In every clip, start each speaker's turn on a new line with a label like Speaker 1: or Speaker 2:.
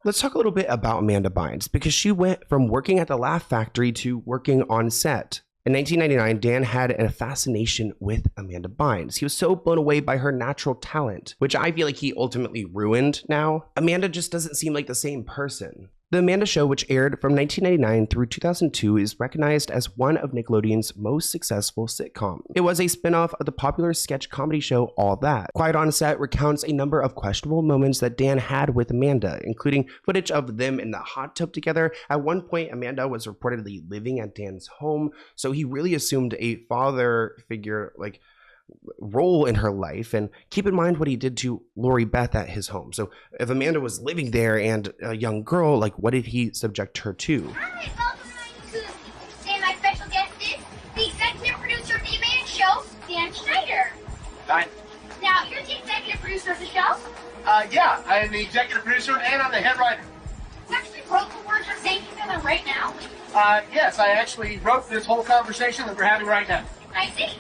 Speaker 1: Let's talk a little bit about Amanda Bynes, because she went from working at the Laugh Factory to working on set. In 1999, Dan had a fascination with Amanda Bynes. He was so blown away by her natural talent, which I feel like he ultimately ruined now. Amanda just doesn't seem like the same person. The Amanda Show, which aired from 1999 through 2002, is recognized as one of Nickelodeon's most successful sitcoms. It was a spin-off of the popular sketch comedy show All That. Quiet on Set recounts a number of questionable moments that Dan had with Amanda, including footage of them in the hot tub together. At one point, Amanda was reportedly living at Dan's home, so he really assumed a father figure, role in her life. And keep in mind what he did to Lori Beth at his home. So if Amanda was living there and a young girl, what did he subject her to?
Speaker 2: Hi, welcome to and my special guest is the executive producer of the Bynes show, Dan Schneider.
Speaker 3: Hi.
Speaker 2: Now, you're the executive producer of the show?
Speaker 3: Yeah, I'm the executive producer and I'm the head writer.
Speaker 2: You actually wrote the words you're saying to them right now?
Speaker 3: Yes, I actually wrote this whole conversation that we're having right now.
Speaker 2: I see.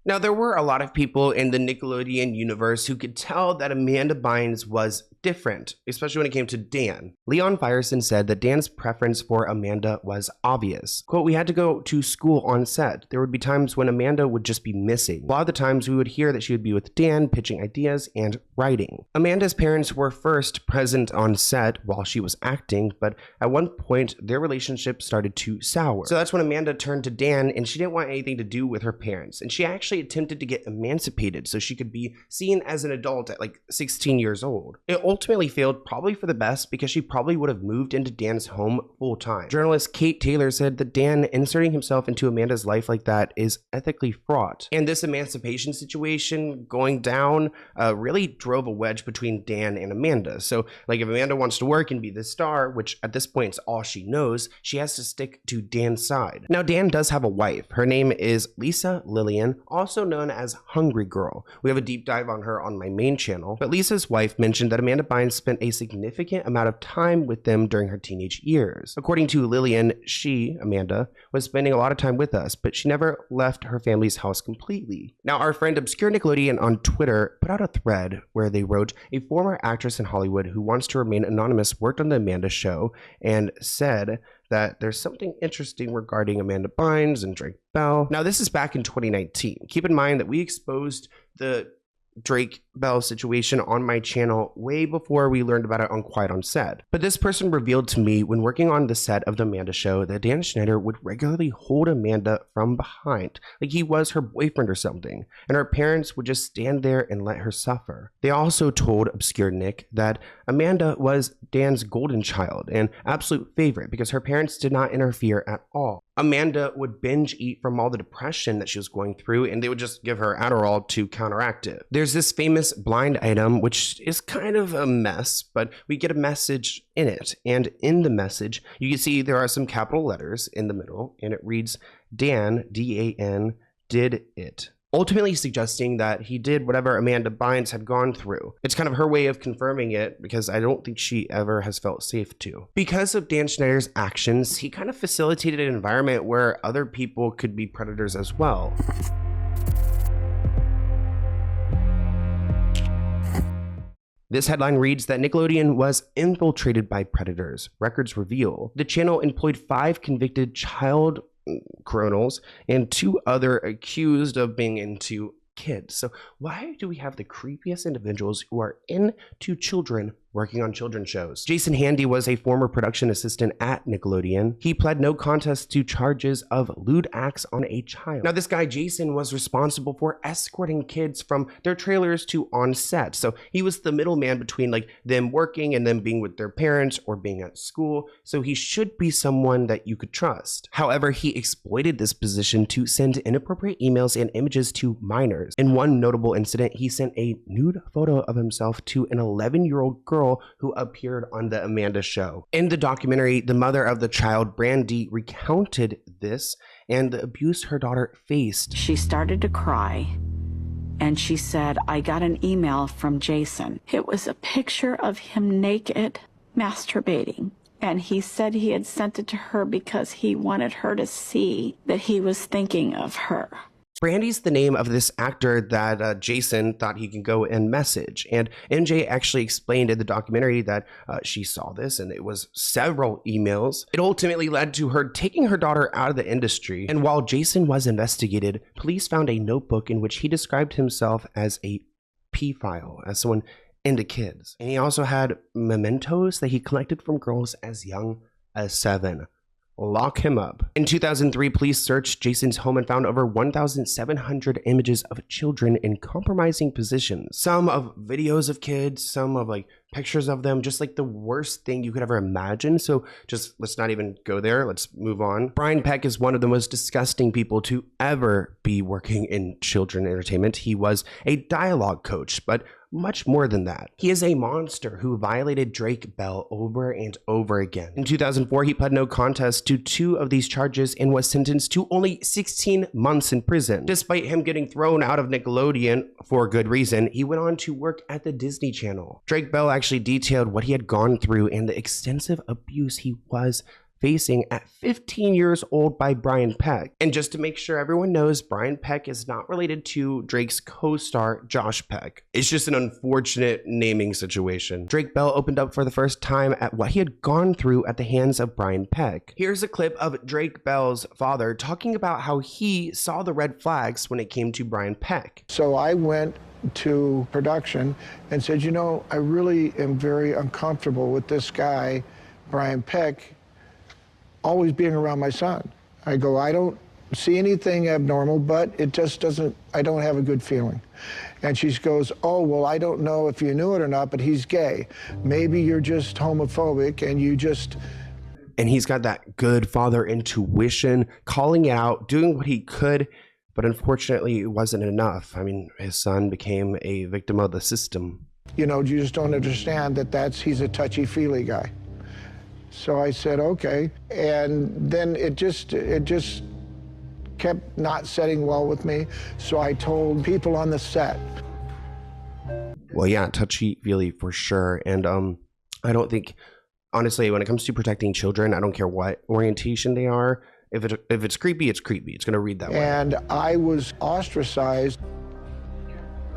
Speaker 1: Now, there were a lot of people in the Nickelodeon universe who could tell that Amanda Bynes was different, especially when it came to Dan. Leon Firestone said that Dan's preference for Amanda was obvious. Quote, "We had to go to school on set. There would be times when Amanda would just be missing. A lot of the times we would hear that she would be with Dan, pitching ideas and writing." Amanda's parents were first present on set while she was acting, but at one point their relationship started to sour. So that's when Amanda turned to Dan, and she didn't want anything to do with her parents. And she actually attempted to get emancipated so she could be seen as an adult at 16 years old. It ultimately failed, probably for the best, because she probably would have moved into Dan's home full time. Journalist Kate Taylor said that Dan inserting himself into Amanda's life like that is ethically fraught. And this emancipation situation going down really drove a wedge between Dan and Amanda. So if Amanda wants to work and be the star, which at this point is all she knows, she has to stick to Dan's side. Now, Dan does have a wife. Her name is Lisa Lillian, also known as Hungry Girl. We have a deep dive on her on my main channel, but Lisa's wife mentioned that Amanda Bynes spent a significant amount of time with them during her teenage years. According to Lillian, she, Amanda, was spending a lot of time with us, but she never left her family's house completely. Now, our friend Obscure Nickelodeon on Twitter put out a thread where they wrote, "A former actress in Hollywood who wants to remain anonymous worked on the Amanda Show and said that there's something interesting regarding Amanda Bynes and Drake Bell." Now, this is back in 2019. Keep in mind that we exposed the Drake Bell situation on my channel way before we learned about it on Quiet on Set. But this person revealed to me when working on the set of the Amanda Show that Dan Schneider would regularly hold Amanda from behind, like he was her boyfriend or something, and her parents would just stand there and let her suffer. They also told Obscure Nick that Amanda was Dan's golden child and absolute favorite because her parents did not interfere at all. Amanda would binge eat from all the depression that she was going through, and they would just give her Adderall to counteract it. There's this famous blind item, which is kind of a mess, but we get a message in it. And in the message, you can see there are some capital letters in the middle, and it reads, Dan, D-A-N, did it. Ultimately suggesting that he did whatever Amanda Bynes had gone through. It's kind of her way of confirming it because I don't think she ever has felt safe to. Because of Dan Schneider's actions, he kind of facilitated an environment where other people could be predators as well. This headline reads that Nickelodeon was infiltrated by predators. Records reveal the channel employed 5 convicted child criminals and 2 other accused of being into kids. So why do we have the creepiest individuals who are into children working on children's shows? Jason Handy was a former production assistant at Nickelodeon. He pled no contest to charges of lewd acts on a child. Now, this guy Jason was responsible for escorting kids from their trailers to on set. So he was the middleman between them working and them being with their parents or being at school. So he should be someone that you could trust. However, he exploited this position to send inappropriate emails and images to minors. In one notable incident, he sent a nude photo of himself to an 11-year-old girl who appeared on the Amanda Show. In the documentary, the mother of the child, Brandy, recounted this and the abuse her daughter faced.
Speaker 4: She started to cry and she said, I got an email from Jason. It was a picture of him naked, masturbating. And he said he had sent it to her because he wanted her to see that he was thinking of her.
Speaker 1: Brandy's the name of this actor that Jason thought he could go and message. And MJ actually explained in the documentary that she saw this and it was several emails. It ultimately led to her taking her daughter out of the industry. And while Jason was investigated, police found a notebook in which he described himself as a pedophile, as someone into kids. And he also had mementos that he collected from girls as young as 7. Lock him up. In 2003, police searched Jason's home and found over 1,700 images of children in compromising positions. Some of videos of kids, some of like pictures of them, just like the worst thing you could ever imagine. So just let's not even go there. Let's move on. Brian Peck is one of the most disgusting people to ever be working in children entertainment. He was a dialogue coach, but much more than that. He is a monster who violated Drake Bell over and over again. In 2004, he pled no contest to 2 of these charges and was sentenced to only 16 months in prison. Despite him getting thrown out of Nickelodeon for good reason, he went on to work at the Disney Channel. Drake Bell actually detailed what he had gone through and the extensive abuse he was facing at 15 years old by Brian Peck. And just to make sure everyone knows, Brian Peck is not related to Drake's co-star Josh Peck. It's just an unfortunate naming situation. Drake Bell opened up for the first time at what he had gone through at the hands of Brian Peck. Here's a clip of Drake Bell's father talking about how he saw the red flags when it came to Brian Peck.
Speaker 5: So I went to production and said, you know, I really am very uncomfortable with this guy, Brian Peck, always being around my son. I go, I don't see anything abnormal, but it just doesn't, I don't have a good feeling. And she goes, oh, well, I don't know if you knew it or not, but he's gay. Maybe you're just homophobic and you just...
Speaker 1: And he's got that good father intuition, calling it out, doing what he could, but unfortunately it wasn't enough. I mean, his son became a victim of the system.
Speaker 5: You know, you just don't understand that he's a touchy-feely guy. So I said, okay. And then it just kept not setting well with me. So I told people on the set.
Speaker 1: Well, yeah, touchy-feely for sure. And I don't think, honestly, when it comes to protecting children, I don't care what orientation they are. If it's creepy, it's creepy. It's going to read that way.
Speaker 5: And I was ostracized.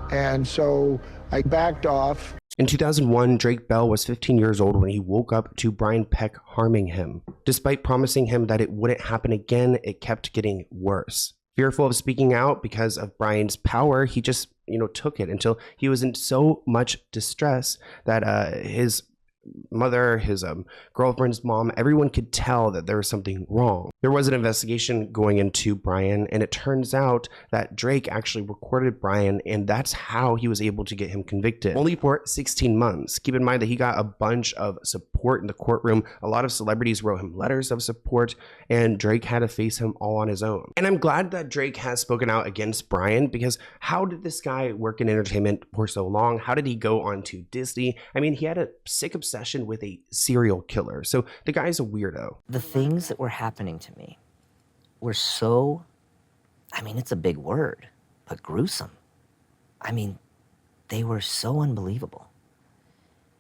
Speaker 5: And so I backed off.
Speaker 1: In 2001, Drake Bell was 15 years old when he woke up to Brian Peck harming him. Despite promising him that it wouldn't happen again, it kept getting worse. Fearful of speaking out because of Brian's power, he just, took it until he was in so much distress that his mother, his girlfriend's mom, everyone could tell that there was something wrong. There was an investigation going into Brian, and it turns out that Drake actually recorded Brian, and that's how he was able to get him convicted. Only for 16 months. Keep in mind that he got a bunch of support in the courtroom. A lot of celebrities wrote him letters of support, and Drake had to face him all on his own. And I'm glad that Drake has spoken out against Brian, because how did this guy work in entertainment for so long? How did he go on to Disney? I mean, he had a sick obsession with a serial killer. So the guy's a weirdo.
Speaker 6: The things that were happening to me were so, it's a big word, but gruesome. They were so unbelievable.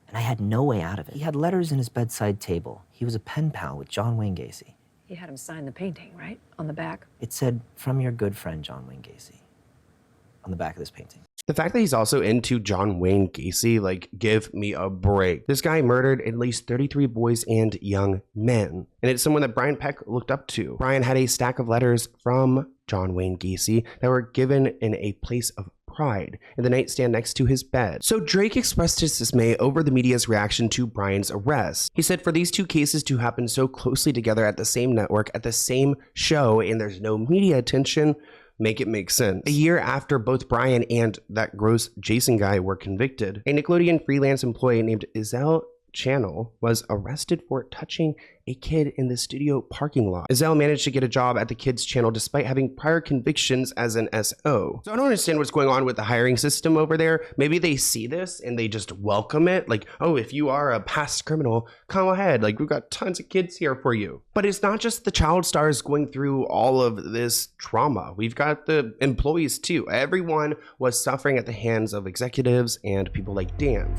Speaker 6: And I had no way out of it. He had letters in his bedside table. He was a pen pal with John Wayne Gacy.
Speaker 7: You had him sign the painting, right? On the back?
Speaker 6: It said, from your good friend, John Wayne Gacy, on the back of this painting.
Speaker 1: The fact that he's also into John Wayne Gacy, give me a break. This guy murdered at least 33 boys and young men. And it's someone that Brian Peck looked up to. Brian had a stack of letters from John Wayne Gacy that were given in a place of pride in the nightstand next to his bed. So Drake expressed his dismay over the media's reaction to Brian's arrest. He said for these 2 cases to happen so closely together at the same network, at the same show, and there's no media attention, make it make sense. A year after both Brian and that gross Jason guy were convicted, a Nickelodeon freelance employee named Izelle Channel was arrested for touching a kid in the studio parking lot. Izelle managed to get a job at the kids channel despite having prior convictions as an SO. So I don't understand what's going on with the hiring system over there. Maybe they see this and they just welcome it. Oh, if you are a past criminal, come ahead. We've got tons of kids here for you. But it's not just the child stars going through all of this trauma. We've got the employees too. Everyone was suffering at the hands of executives and people like Dan.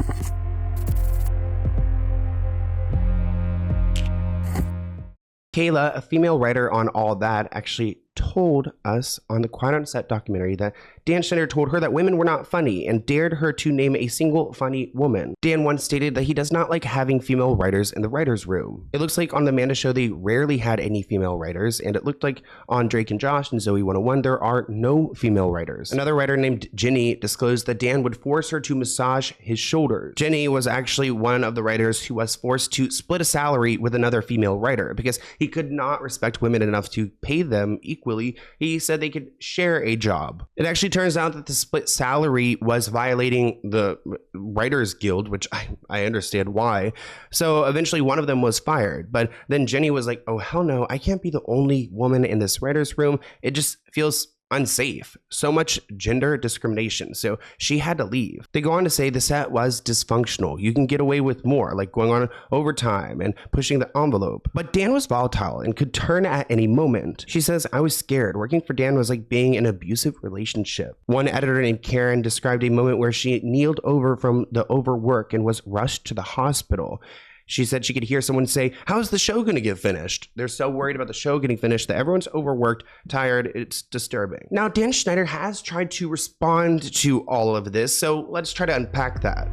Speaker 1: Kayla, a female writer on All That, actually told us on the Quiet on Set documentary that Dan Schneider told her that women were not funny and dared her to name a single funny woman. Dan once stated that he does not like having female writers in the writer's room. It looks like on the Amanda show they rarely had any female writers, and it looked like on Drake and Josh and Zoe 101 there are no female writers. Another writer named Jenny disclosed that Dan would force her to massage his shoulders. Jenny was actually one of the writers who was forced to split a salary with another female writer because he could not respect women enough to pay them equally. He said they could share a job. It actually turns out that the split salary was violating the Writers Guild, which I understand why. So eventually one of them was fired. But then Jenny was like, oh, hell no, I can't be the only woman in this writer's room. It just feels unsafe. So much gender discrimination. So she had to leave. They go on to say the set was dysfunctional. You can get away with more, like going on overtime and pushing the envelope. But Dan was volatile and could turn at any moment. She says, I was scared. Working for Dan was like being in an abusive relationship. One editor named Karen described a moment where she kneeled over from the overwork and was rushed to the hospital. She said she could hear someone say, how's the show going to get finished? They're so worried about the show getting finished that everyone's overworked, tired. It's disturbing. Now, Dan Schneider has tried to respond to all of this, so let's try to unpack that.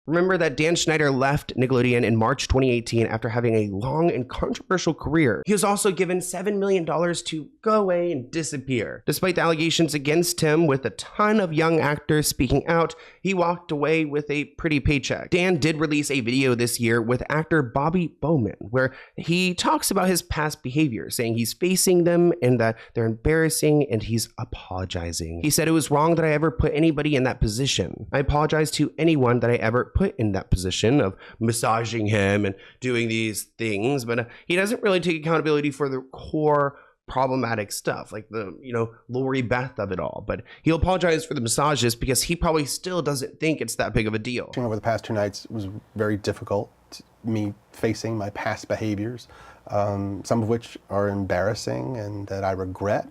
Speaker 1: Remember that Dan Schneider left Nickelodeon in March 2018 after having a long and controversial career. He was also given $7 million to go away and disappear. Despite the allegations against him, with a ton of young actors speaking out, he walked away with a pretty paycheck. Dan did release a video this year with actor Bobby Bowman, where he talks about his past behavior, saying he's facing them and that they're embarrassing and he's apologizing. He said, it was wrong that I ever put anybody in that position. I apologize to anyone that I ever put in that position of massaging him and doing these things, but he doesn't really take accountability for the core problematic stuff, like the, Lori Beth of it all. But he'll apologize for the massages because he probably still doesn't think it's that big of a deal.
Speaker 8: Over the past 2 nights, it was very difficult, me facing my past behaviors, some of which are embarrassing and that I regret,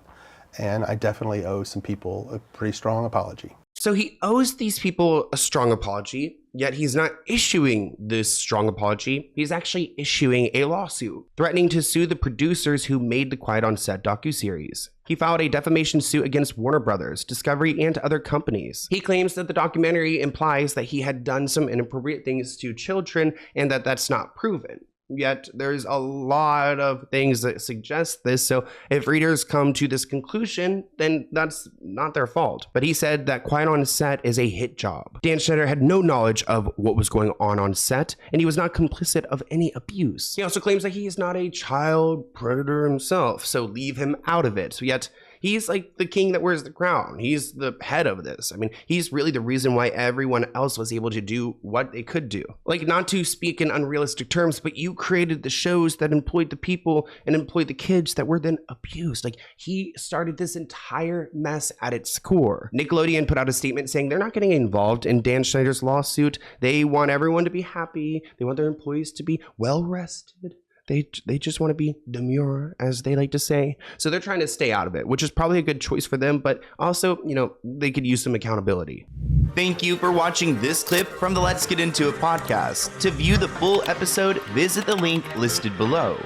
Speaker 8: and I definitely owe some people a pretty strong apology.
Speaker 1: So he owes these people a strong apology, yet he's not issuing this strong apology. He's actually issuing a lawsuit, threatening to sue the producers who made the Quiet on Set docuseries. He filed a defamation suit against Warner Brothers, Discovery, and other companies. He claims that the documentary implies that he had done some inappropriate things to children and that that's not proven. Yet there's a lot of things that suggest this, so if readers come to this conclusion, then that's not their fault. But he said that Quiet on Set is a hit job. Dan Schneider had no knowledge of what was going on set, and he was not complicit of any abuse. He also claims that he is not a child predator himself, so leave him out of it. So yet he's like the king that wears the crown. He's the head of this. I mean, he's really the reason why everyone else was able to do what they could do. Like, not to speak in unrealistic terms, but you created the shows that employed the people and employed the kids that were then abused. Like, he started this entire mess at its core. Nickelodeon put out a statement saying they're not getting involved in Dan Schneider's lawsuit. They want everyone to be happy. They want their employees to be well rested. They just want to be demure, as they like to say. So they're trying to stay out of it, which is probably a good choice for them, but also, they could use some accountability. Thank you for watching this clip from the Let's Get Into It podcast. To view the full episode, visit the link listed below.